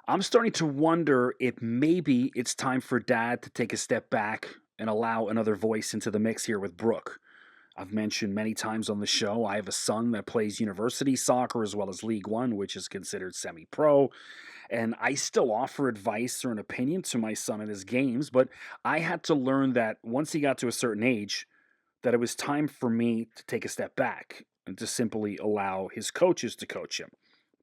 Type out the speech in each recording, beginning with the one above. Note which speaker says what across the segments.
Speaker 1: I'm starting to wonder if maybe it's time for dad to take a step back and allow another voice into the mix here with Brooke. I've mentioned many times on the show, I have a son that plays university soccer as well as League One, which is considered semi pro. And I still offer advice or an opinion to my son in his games, but I had to learn that once he got to a certain age, that it was time for me to take a step back and to simply allow his coaches to coach him.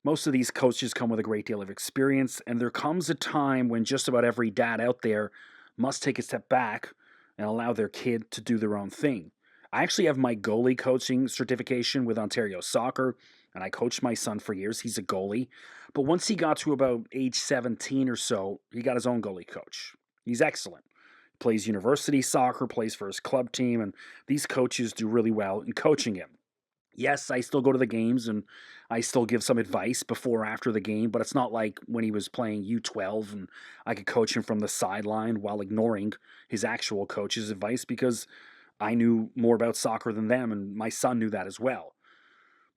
Speaker 1: Most of these coaches come with a great deal of experience, and there comes a time when just about every dad out there must take a step back and allow their kid to do their own thing. I actually have my goalie coaching certification with Ontario Soccer, and I coached my son for years. He's a goalie. But once he got to about age 17 or so, he got his own goalie coach. He's excellent. Plays university soccer, plays for his club team, and these coaches do really well in coaching him. Yes, I still go to the games and I still give some advice before or after the game, but it's not like when he was playing U12 and I could coach him from the sideline while ignoring his actual coach's advice because I knew more about soccer than them and my son knew that as well.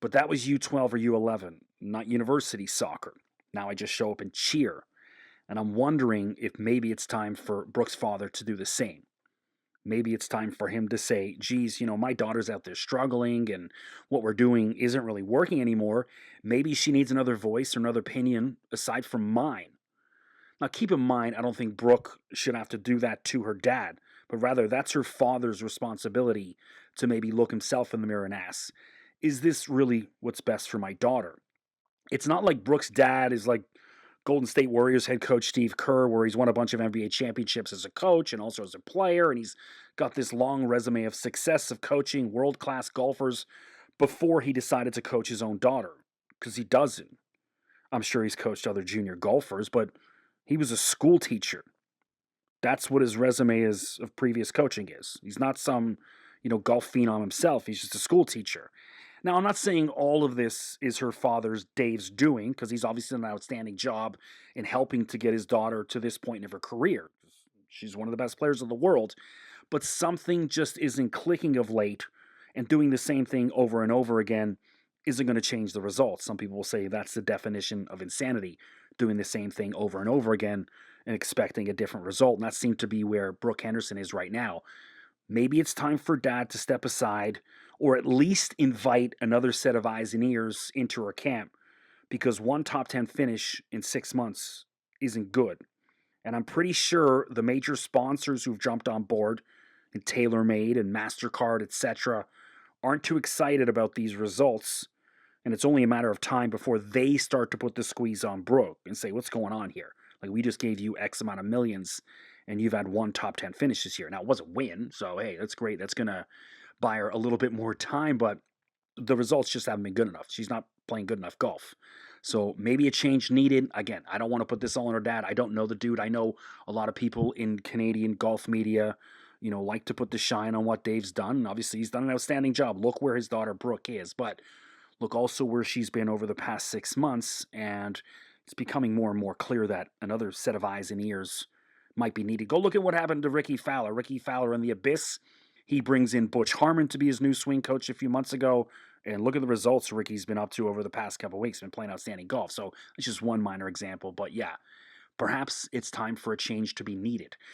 Speaker 1: But that was U12 or U11, not university soccer. Now I just show up and cheer. And I'm wondering if maybe it's time for Brooke's father to do the same. Maybe it's time for him to say, geez, my daughter's out there struggling and what we're doing isn't really working anymore. Maybe she needs another voice or another opinion aside from mine. Now, keep in mind, I don't think Brooke should have to do that to her dad, but rather that's her father's responsibility to maybe look himself in the mirror and ask, is this really what's best for my daughter? It's not like Brooke's dad is like Golden State Warriors head coach Steve Kerr, where he's won a bunch of NBA championships as a coach and also as a player, and he's got this long resume of success of coaching world class golfers before he decided to coach his own daughter. Because he doesn't. I'm sure he's coached other junior golfers, but he was a school teacher. That's what his resume is of previous coaching is. He's not some, golf phenom himself. He's just a school teacher. Now, I'm not saying all of this is her father's Dave's doing, because he's obviously done an outstanding job in helping to get his daughter to this point of her career. She's one of the best players in the world, but something just isn't clicking of late, and doing the same thing over and over again isn't going to change the results. Some people will say that's the definition of insanity, doing the same thing over and over again and expecting a different result. And that seemed to be where Brooke Henderson is right now. Maybe it's time for dad to step aside or at least invite another set of eyes and ears into her camp because one top 10 finish in 6 months isn't good. And I'm pretty sure the major sponsors who've jumped on board, and TaylorMade and MasterCard, etc., aren't too excited about these results. And it's only a matter of time before they start to put the squeeze on Brooke and say, what's going on here? Like, we just gave you X amount of millions and you've had one top 10 finish this year. Now, it was a win, so hey, that's great. That's going to buy her a little bit more time, but the results just haven't been good enough. She's not playing good enough golf. So maybe a change needed. Again, I don't want to put this all on her dad. I don't know the dude. I know a lot of people in Canadian golf media, like to put the shine on what Dave's done. And obviously, he's done an outstanding job. Look where his daughter Brooke is. But look also where she's been over the past 6 months. And it's becoming more and more clear that another set of eyes and ears might be needed. Go look at what happened to Ricky Fowler. Ricky Fowler in the abyss. He brings in Butch Harmon to be his new swing coach a few months ago. And look at the results Ricky's been up to over the past couple of weeks. Been playing outstanding golf. So it's just one minor example. But yeah, perhaps it's time for a change to be needed.